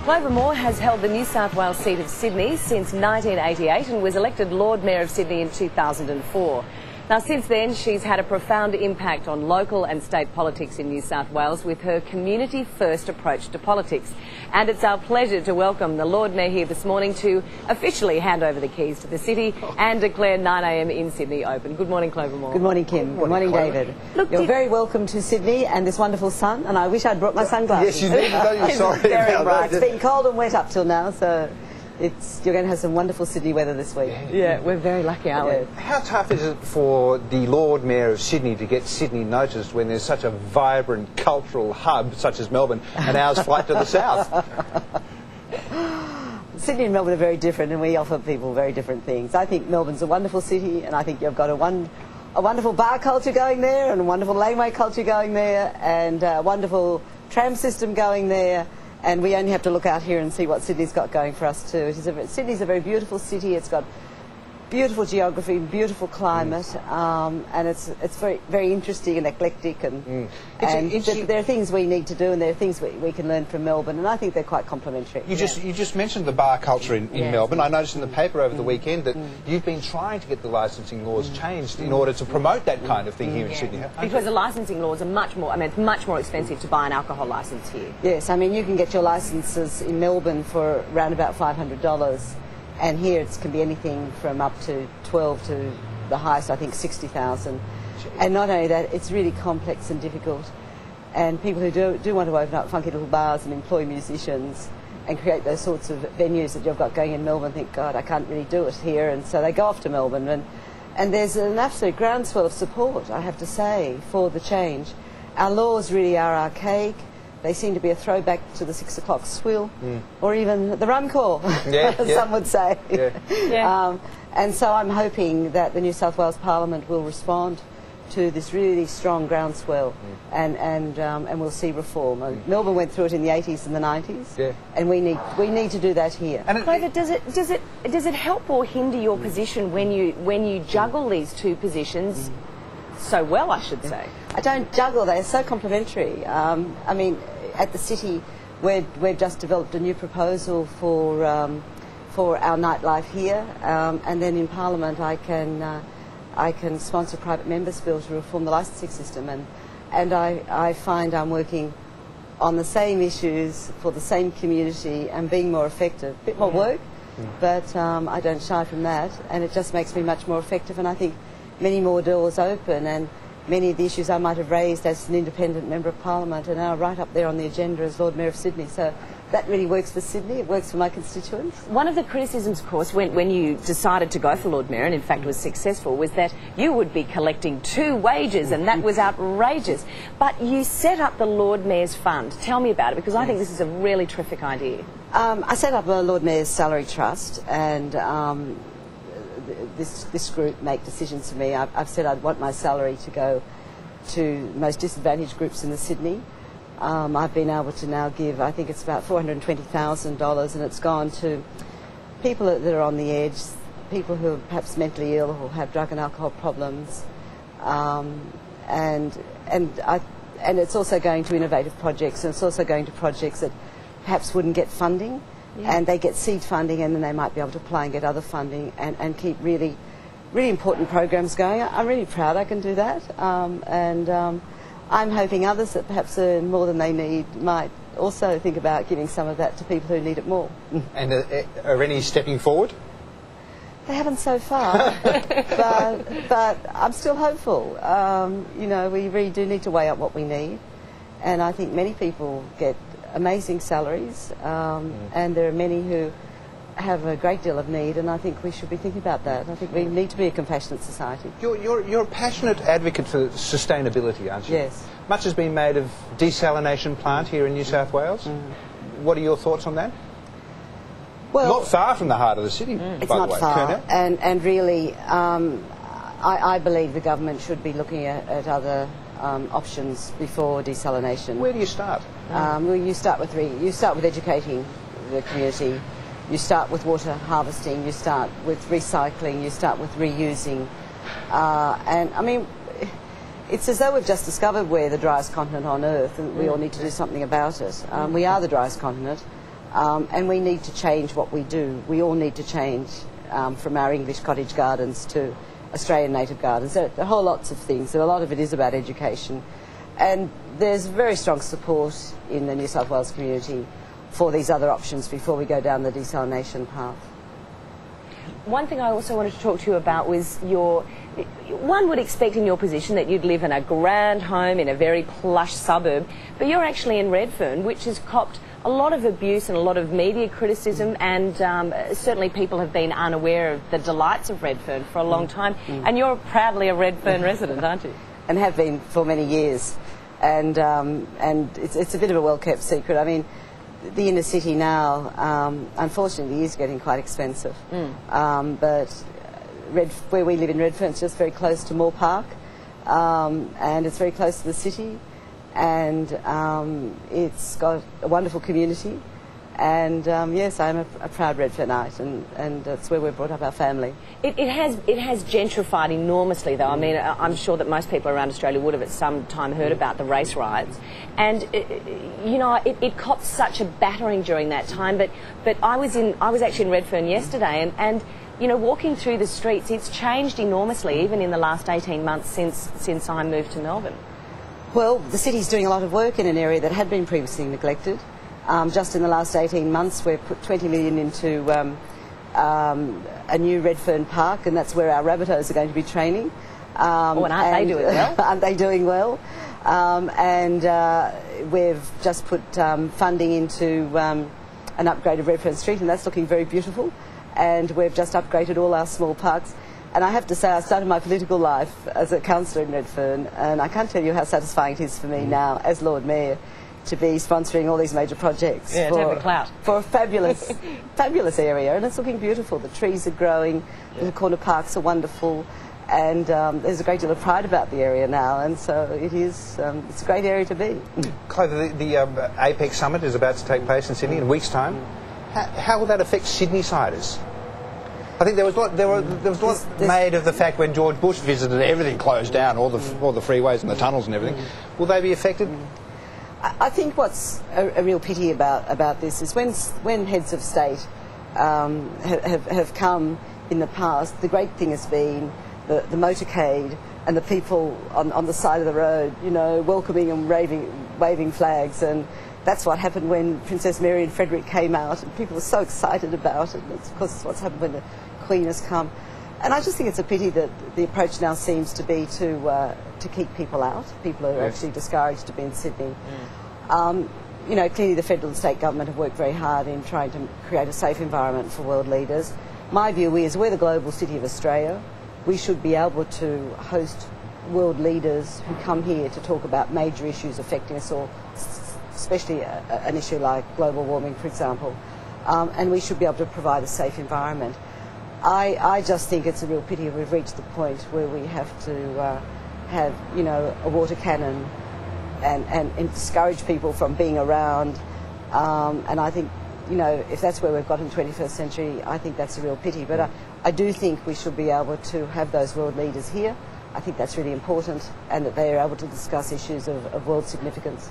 Clover Moore has held the New South Wales seat of Sydney since 1988 and was elected Lord Mayor of Sydney in 2004. Now, since then, she's had a profound impact on local and state politics in New South Wales with her community-first approach to politics. And it's our pleasure to welcome the Lord Mayor here this morning to officially hand over the keys to the city and declare 9 a.m. in Sydney open. Good morning, Clover Moore. Good morning, Kim. Good morning, David. Look, you're very welcome to Sydney and this wonderful sun, and I wish I'd brought my sunglasses. Yes, you need to know you're sorry about that. It's been cold and wet up till now, so you're going to have some wonderful Sydney weather this week. Yeah, we're very lucky, aren't we? How tough is it for the Lord Mayor of Sydney to get Sydney noticed when there's such a vibrant cultural hub such as Melbourne, an hour's flight to the south? Sydney and Melbourne are very different, and we offer people very different things. I think Melbourne's a wonderful city, and I think you've got a wonderful bar culture going there, and a wonderful laneway culture going there, and a wonderful tram system going there. And we only have to look out here and see what Sydney's got going for us too. Sydney's a very beautiful city. It's got beautiful geography, beautiful climate, and it's very, very interesting and eclectic. And there are things we need to do, and there are things we can learn from Melbourne, and I think they're quite complementary. You just mentioned the bar culture in Melbourne. I noticed in the paper over the weekend that you've been trying to get the licensing laws changed in order to promote that kind of thing here in Sydney. Because the licensing laws are much more, it's much more expensive to buy an alcohol licence here. Yes, I mean, you can get your licences in Melbourne for around about $500. And here it can be anything from up to 12 to the highest, I think, 60,000. And not only that, it's really complex and difficult. And people who do want to open up funky little bars and employ musicians and create those sorts of venues that you've got going in Melbourne think, God, I can't really do it here. And so they go off to Melbourne. And there's an absolute groundswell of support, I have to say, for the change. Our laws really are archaic. They seem to be a throwback to the 6 o'clock swill, or even the rum call, some would say. And so I'm hoping that the New South Wales Parliament will respond to this really strong groundswell, and we'll see reform. Melbourne went through it in the 80s and the 90s, and we need to do that here. And Clover, does it help or hinder your position when you juggle these two positions so well, I should say? I don't juggle, they're so complementary. I mean, at the city, we've just developed a new proposal for our nightlife here, and then in Parliament I can sponsor a private members' bill to reform the licensing system, and I find I'm working on the same issues for the same community and being more effective. A bit more work, but I don't shy from that, and it just makes me much more effective, and I think many more doors open, and many of the issues I might have raised as an independent member of Parliament are now right up there on the agenda as Lord Mayor of Sydney. So that really works for Sydney, it works for my constituents. One of the criticisms, of course, when you decided to go for Lord Mayor, and in fact was successful, was that you would be collecting 2 wages, and that was outrageous. But you set up the Lord Mayor's Fund. Tell me about it, because I think this is a really terrific idea. I set up a Lord Mayor's Salary Trust, and this group make decisions for me. I've said I'd want my salary to go to the most disadvantaged groups in the Sydney. I've been able to now give, I think it's about $420,000, and it's gone to people that are on the edge, people who are perhaps mentally ill or have drug and alcohol problems, and it's also going to innovative projects, and it's also going to projects that perhaps wouldn't get funding. And they get seed funding, and then they might be able to apply and get other funding and keep really, really important programs going. I'm really proud I can do that, and I'm hoping others that perhaps earn more than they need might also think about giving some of that to people who need it more. And are any stepping forward? They haven't so far, but I'm still hopeful. You know, we really do need to weigh up what we need, and I think many people get amazing salaries, and there are many who have a great deal of need, and I think we should be thinking about that. I think we need to be a compassionate society. You're a passionate advocate for sustainability, aren't you? Yes. Much has been made of desalination plant here in New South Wales. What are your thoughts on that? Well, not far from the heart of the city, by the way. It's not far, and really, I believe the government should be looking at other options before desalination. Where do you start? Well, you start with educating the community. You start with water harvesting. You start with recycling. You start with reusing. And I mean, it's as though we've just discovered we're the driest continent on Earth, and we all need to do something about it. We are the driest continent. and we need to change what we do. We all need to change from our English cottage gardens to Australian native gardens. There are whole lots of things, and a lot of it is about education. And there's very strong support in the New South Wales community for these other options before we go down the desalination path. One thing I also wanted to talk to you about was one would expect in your position that you'd live in a grand home in a very plush suburb, but you're actually in Redfern, which has copped a lot of abuse and a lot of media criticism, and certainly people have been unaware of the delights of Redfern for a long time. And you're proudly a Redfern resident, aren't you? And have been for many years. And it's a bit of a well-kept secret. I mean, the inner city now, unfortunately, is getting quite expensive. But where we live in Redfern, it's just very close to Moore Park, and it's very close to the city, and it's got a wonderful community. And yes, I'm a proud Redfernite, and that's where we've brought up our family. It has gentrified enormously, though. I mean, I'm sure that most people around Australia would have at some time heard about the race riots, and you know, it copped such a battering during that time. But I was actually in Redfern yesterday, and you know, walking through the streets, it's changed enormously, even in the last 18 months since I moved to Melbourne. Well, the city's doing a lot of work in an area that had been previously neglected. Just in the last 18 months, we've put 20 million into a new Redfern Park, and that's where our rabbitohs are going to be training. And aren't they doing well? Aren't they doing well? We've just put funding into an upgrade of Redfern Street, and that's looking very beautiful. And we've just upgraded all our small parks. And I have to say, I started my political life as a councillor in Redfern, and I can't tell you how satisfying it is for me now, as Lord Mayor, to be sponsoring all these major projects to have the clout. For a fabulous, fabulous area, and it's looking beautiful. The trees are growing, the corner parks are wonderful, and there's a great deal of pride about the area now, and so it is. It's a great area to be. Clover, the APEC summit is about to take place in Sydney in a week's time. How will that affect Sydney-siders? I think there was a lot made of the fact when George Bush visited, everything closed down, all the freeways and the tunnels and everything. Will they be affected? I think what's a real pity about this is when heads of state have come in the past, the great thing has been the motorcade and the people on the side of the road, you know, welcoming and waving flags. And that's what happened when Princess Mary and Frederick came out, and people were so excited about it. That's, of course, it's what's happened when the Queen has come. And I just think it's a pity that the approach now seems to be to keep people out. People are actually discouraged to be in Sydney. You know, clearly the federal and state government have worked very hard in trying to create a safe environment for world leaders. My view is we're the global city of Australia. We should be able to host world leaders who come here to talk about major issues affecting us all, especially an issue like global warming, for example. And we should be able to provide a safe environment. I just think it's a real pity we've reached the point where we have to have, you know, a water cannon and discourage people from being around. And I think, you know, if that's where we've got in the 21st century, I think that's a real pity. But I do think we should be able to have those world leaders here. I think that's really important, and that they are able to discuss issues of world significance.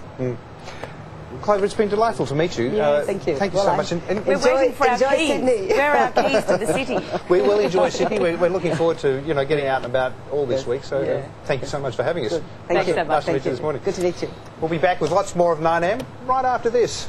Clover, it's been delightful to meet you. Yeah, thank you. Thank you so much. And we're waiting for our keys. Sydney. Where are our keys to the city? We will enjoy Sydney. We're looking forward to, you know, getting out and about all this week. So thank you so much for having us. Good. Thank you so much. Nice to meet you this morning. Good to meet you. We'll be back with lots more of 9am right after this.